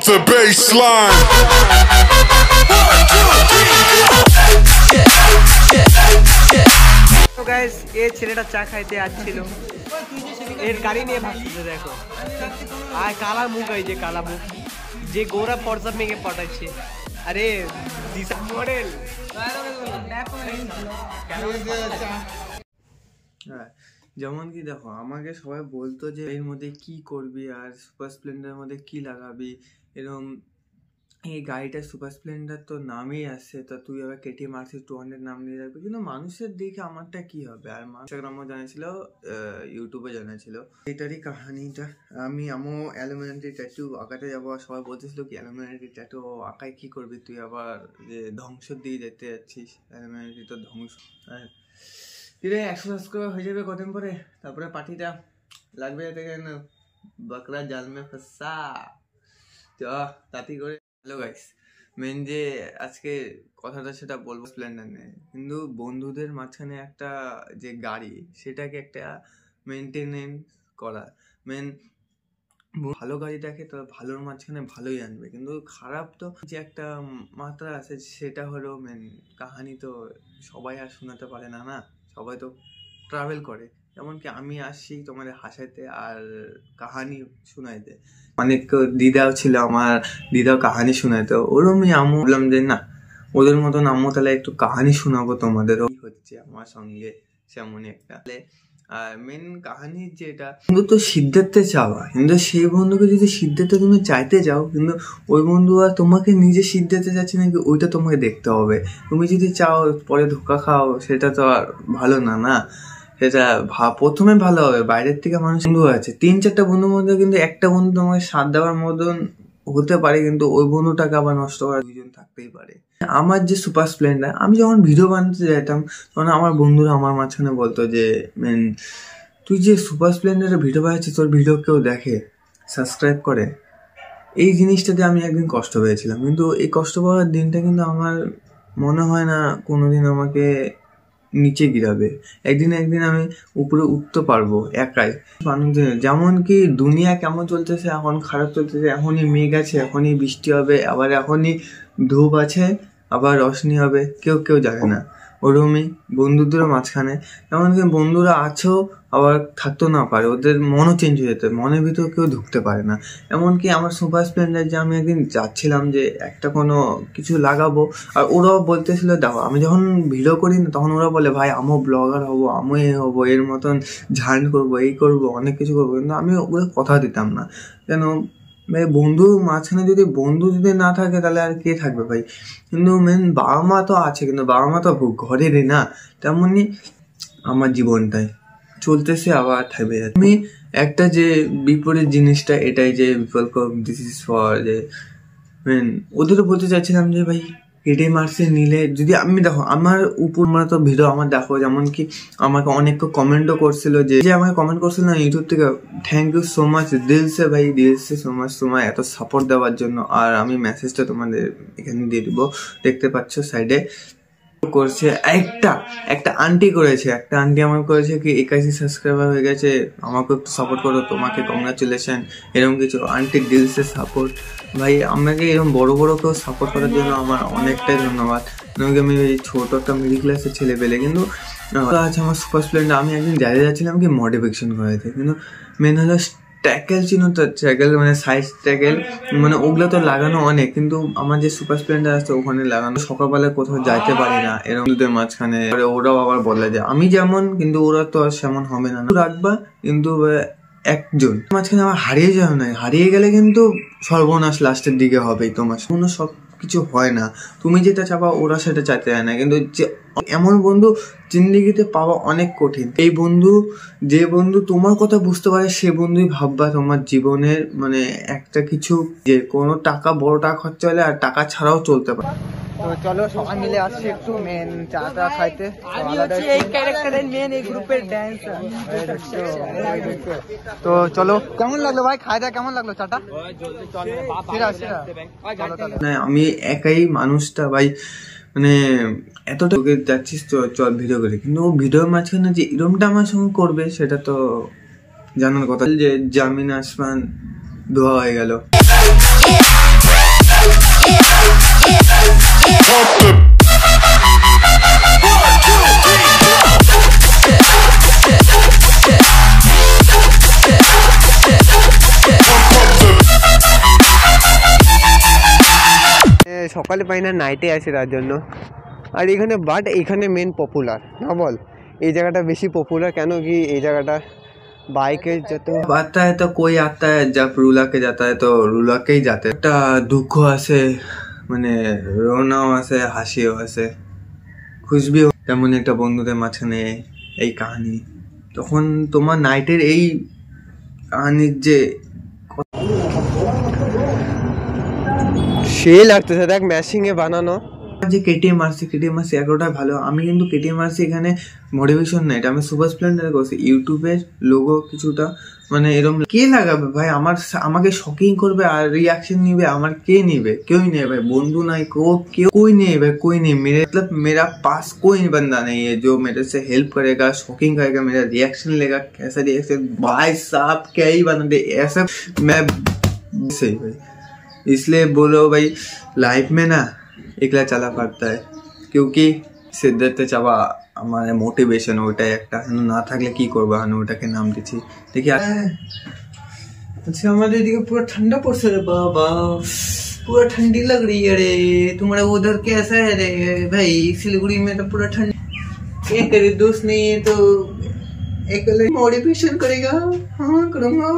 the baseline. তো guys এই ছেলেটা চা খাইতে আসছিল, এর গাড়ি নিয়ে ভাসছে দেখো, আর কালা মুখ, এই যে কালা মুখ, যে গোরা ফর্সা মেঘে পাঠাচ্ছে। আরে দিশা মডেল যেমন কি দেখো, আমাকে সবাই বলতো যে এর মধ্যে কি করবি আর সুপার স্প্লেন্ডারের মধ্যে কি লাগাবি, এরকম এই গাড়িটা সুপার স্প্লেন্ডার তো নামেই আসছে, তা তুই আবার KTM RC 200 নাম নিয়ে রাখবি। কিন্তু মানুষের দেখে আমারটা কি হবে, আর ইনস্টাগ্রামও জানিয়েছিল, ইউটিউবে জানিয়েছিল। এটারই কাহিনীটা, আমও অ্যালুমিনিয়াম ট্যাটু আঁকাতে যাবো, আর সবাই বলতেছিল কি অ্যালুমিনিয়াম ট্যাটু আঁকায় কি করবি তুই, আবার যে ধ্বংসের দিকে যেতে যাচ্ছিস, অ্যালুমিনিয়াম তো ধ্বংস। হ্যাঁ কিরে 100 সাবস্ক্রাইবার হয়ে যাবে কদিন পরে, তারপরে পার্টিটা লাগবে বকরা জাল মে ফসা তাঁতি করে। হ্যালো গাইস, মেন যে আজকে কথাটা সেটা বলবো স্প্লেন্ডার নিয়ে, কিন্তু বন্ধুদের মাঝখানে একটা যে গাড়ি সেটাকে একটা মেনটেনেন্স করা, মেন ভালো গাড়ি দেখে তো ভালোর মাঝখানে ভালোই আনবে, কিন্তু খারাপ তো যে একটা মাত্রা আছে সেটা হলো মেন কাহানি। তো সবাই আর শোনাতে পারে না, না সবাই তো ট্রাভেল করে, যেমনকি আমি আসছি তোমাদের হাসাইতে আর কাহানি শোনাইতে। অনেক দিদাও ছিল, আমার দিদাও কাহানি শোনাইতো, ওরমই আমি বললাম যে না ওদের মতন আম্মু তাহলে একটু কাহানি শোনাবো তোমাদেরও হচ্ছে আমার সঙ্গে সেমনই একটা। আর মেন কাহানি যেটা, কিন্তু তো সিদ্ধার্থে চাওয়া, কিন্তু সেই বন্ধুকে যদি সিদ্ধার্থে তুমি চাইতে যাও, কিন্তু ওই বন্ধু আর তোমাকে নিজে সিদ্ধার্থে যাচ্ছে নাকি ওইটা তোমাকে দেখতে হবে। তুমি যদি চাও পরে ধোকা খাও, সেটা তো আর ভালো না, না সেটা প্রথমে ভালো হবে। বাইরের থেকে মানুষ বন্ধু আছে 3-4টা বন্ধুর মধ্যে, কিন্তু একটা বন্ধু তোমাকে সাথ দেওয়ার মতন হতে পারে, কিন্তু ওই বন্ধুটাকে আবার নষ্ট করার 2জন থাকতেই পারে। আমার যে সুপার স্প্লেন্ডার, আমি যখন ভিডিও বানাতে যেতাম তখন আমার বন্ধুরা আমার মাঝখানে বলতো যে তুই যে সুপার স্প্লেন্ডারের ভিডিও বানাচ্ছিস, তোর ভিডিও কেউ দেখে, সাবস্ক্রাইব করে। এই জিনিসটাতে আমি একদিন কষ্ট পেয়েছিলাম, কিন্তু এই কষ্ট পাওয়ার দিনটা কিন্তু আমার মনে হয় না কোনোদিন আমাকে নিচে গিরাবে। একদিন আমি উপরে উঠতে পারবো একাই। যেমন কি দুনিয়া কেমন চলতেছে এখন, খারাপ চলতেছে, এখনই মেঘ আছে, এখনই বৃষ্টি হবে, আবার এখনই ধূপ আছে, আবার রোশনি হবে, কেউ জানে না। ওরমই বন্ধুদেরও মাঝখানে, এমনকি বন্ধুরা আছেও আবার থাকতেও না পারে, ওদের মনও চেঞ্জ হয়ে যেতে, মনের ভিতর কেউ ঢুকতে পারে না। এমনকি আমার সুপার স্প্লেন্ডার যে আমি একদিন যাচ্ছিলাম যে একটা কোনো কিছু লাগাবো, আর ওরাও বলতেছিল দেখো, আমি যখন ভিডিও করি না তখন ওরা বলে ভাই আমিও ব্লগার হবো, আমি হবো, এর মতন ঝান্ড করবো, এই করবো, অনেক কিছু করবো, কিন্তু আমি ওদের কথা দিতাম না। কেন ভাই, বন্ধু মাঝখানে যদি বন্ধু যদি না থাকে তাহলে আর কে থাকবে ভাই। কিন্তু মেন বাবা মা তো আছে, কিন্তু বাবা মা তো ঘরেরই না, তেমনি আমার জীবনটাই চলতেছে আবার থাকবে। আমি একটা যে বিপরীত জিনিসটা এটাই যে বিকল্প, দিস ইজ ফর যে মেন ওদেরও বলতে চাইছিলাম যে ভাই KTM RC নিলে যদি আমি দেখো আমার উপর মানে তো ভিডিও আমার দেখো, যেমন কি আমাকে অনেক কমেন্টও করছিল, যে আমাকে কমেন্ট করছিল না ইউটিউব থেকে, থ্যাংক ইউ সো মাচ দিলসে ভাই, দিলসে সো মাচ তোমার এত সাপোর্ট দেওয়ার জন্য। আর আমি মেসেজটা তোমাদের এখানে দিয়ে দিব, দেখতে পাচ্ছ সাইডে করছে। একটা আন্টি করেছে, একটা আন্টি আমার করেছে কি 81 সাবস্ক্রাইবার হয়ে গেছে, আমাকে একটু সাপোর্ট করো, তোমাকে কংগ্রাচুলেশন, এরকম কিছু। আন্টি দিলসে সাপোর্ট ভাই, আমাকে এরকম বড় কেউ সাপোর্ট করার জন্য আমার অনেকটাই ধন্যবাদ। আমি ছোট একটা মিডিল ক্লাসের ছেলে পেলে, কিন্তু আছে আমার সুপার স্প্লেন্ডার। আমি একদিন জায়গায় যাচ্ছিলাম কি মডিফিকেশন করাতে, কিন্তু মেন হলো ট্যাকেল চিহ্ন, তো ট্যাকেল মানে সাইড ট্যাকেল, মানে ওগুলো তো লাগানো অনেক, কিন্তু আমার যে সুপার স্প্লেন্ডার আছে ওখানে লাগানো। সকালবেলা কোথাও যাইতে পারি না এরকম মাঝখানে, ওরাও আবার বলে যে আমি যেমন, কিন্তু ওরা তো আর সেমন হবে না, রাখবা কিন্তু একজন মাঝখানে আমার হারিয়ে যাবে না, হারিয়ে গেলে কিন্তু সর্বনাশ লাস্টের দিকে হবেই তোমার। কোনো সব কিছু হয় না, তুমি যেটা চাবা ওরা সেটা চাইতে চায় না, কিন্তু যে এমন বন্ধু জিন্দেগিতে পাওয়া অনেক কঠিন। এই বন্ধু, যে বন্ধু তোমার কথা বুঝতে পারে, সে বন্ধুই ভাববা তোমার জীবনের মানে একটা কিছু, যে কোনো টাকা বড় টাকা খরচা হলে আর টাকা ছাড়াও চলতে পারে। তো চলো সবাই মিলে আসছি একটু মেন চাটা খাইতে। এই ক্যারেক্টারের মেন এই গ্রুপের ড্যান্সার। তো চলো, কেমন লাগলো ভাই খাইটা, কেমন লাগলো চাটা? আমি একাই মানুষটা ভাই, মানে এতটা যাচ্ছিস তো চল ভিডিও করে, কিন্তু ভিডিওর মাঝখানে যে এরমটা আমার সঙ্গে করবে সেটা তো জানার কথা, যে জামিন আসমান ধোয়া হয়ে গেল। সকালে পাই না, নাইটে আসে তার জন্য। আর এখানে এখানে মেন পপুলার না বল, এই জায়গাটা বেশি পপুলার কেন কি এই জায়গাটা বাইকে যত आता है तो कोई आता है, जब रूला के जाता है तो रूला के ही जाते हैं। একটা দুঃখ আছে, মানে রোনাও আছে, হাসিও আছে, খুশবিও। তেমন একটা বন্ধুদের মাঝখানে এই কাহিনী, তখন তোমার নাইটের এই কাহিনীর যে সে লাগতেছে দেখ ম্যাশিং এ বানানো। যে কেটিএম আসছে, এগারোটা ভালো। আমি কিন্তু কেটিএম আসছে এখানে মোটিভেশন না, এটা আমি সুপার স্প্লেন্ডার করছি। ইউটিউবের লোগো কিছুটা মানে এরকম কে লাগাবে ভাই, আমাকে শকিং করবে আর রিয়াকশন নিবে, আমার কে নিবে? কেউই নেই ভাই, বন্ধু নাই, कोई नहीं भाई, कोई नहीं। मेरा पास कोई बंदा नहीं है जो मेरे से हेल्प करेगा, शॉकिंग करेगा, मेरा रिएक्शन लेगा। कैसा रिएक्शन भाई साहब, क्या ही बना दे ऐसा। मैं सही भाई, इसलिए बोलो भाई लाइफ में ना একলা চালা পারতা है, क्योंकि সিদ্ধার্থ চাওয়া আমার মোটিভেশন, ওটাই একটা। না থাকলে কি করবো, আমি ওটাকে নাম দিচ্ছি। দেখি अच्छा हमारे एदिके पूरा ठंडा पड़ছে रे बाबा, पूरा ठंडी लग रही है रे। तुम्हारा उधर कैसा है रे भाई? सिलीगुड़ी में तो पूरा ठंड। क्या करे, दोस्त नहीं है तो एक मोटिवेशन करेगा। हाँ करूँगा।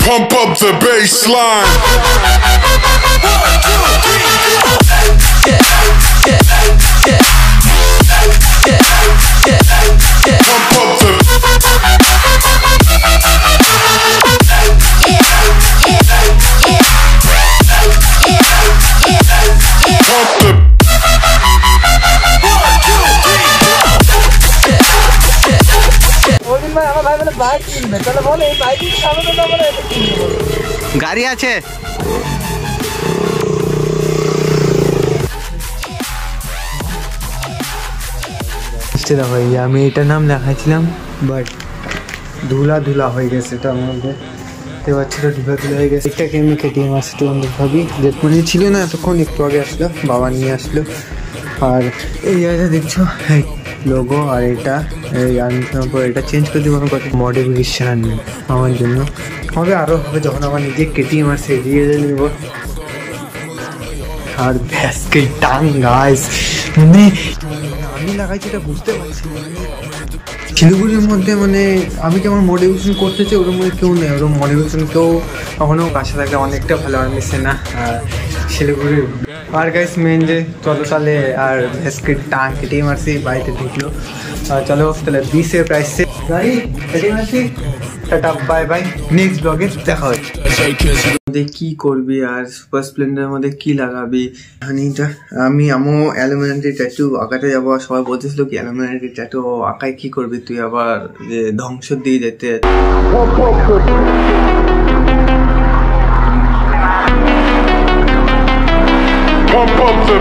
Pump up the baseline. Pump up the গাড়ি আছে। দেখো আমি এটার নাম লেখাইছিলাম, বাট ধুলা হয়ে গেছে এটার মধ্যে। দেখতে পাচ্ছি তো ধুলা হয়ে গেছে। এটাকে আমি কেটিএম আসতে ভাবি, যে পুরী ছিল না এতক্ষণ, একটু আগে আসলো, বাবা নিয়ে আসলো। আর এই জায়গাটা দেখছো লোগো, আর এটা এটা চেঞ্জ করে দেবো। কত মডিফিকেশান আমার জন্য হবে, আরও হবে যখন আমার নিজে কেটিএম আর সেরিয়ে নেব। আর ভ্যাসকে টাং গাইস, মানে আমি লাগাইছি এটা বুঝতে পারছি। শিলিগুড়ির মধ্যে মানে আমি কেমন মোটিভেশন করতেছি, ওরকম মধ্যে কেউ নেই। ওরকম মোটিভেশন কেউ কখনো কাছে থাকলে অনেকটা ভালো আর মিশে না শিলিগুড়ির। আর গাইস মেন যে চলো তাহলে, আর ভেসকে টাং কেটে মারছি, বাড়িতে ঢুকলো। চলো তাহলে 20-এর প্রাইসে গাড়ি কেটে মারছি। টাটা, বাই বাই, নেক্সট ব্লগে দেখা হচ্ছে। কি করবি আর সুপার স্প্লেন্ডারের মধ্যে কি লাগাবি হানিটা। আমি অ্যালুমিনিয়াম ট্যাটু আঁকাতে যাবো, সবাই বলতেছিল কি অ্যালুমিনিয়াম ট্যাটু আঁকায় কি করবি তুই, আবার যে ধ্বংস দিয়ে যেতে। pump up the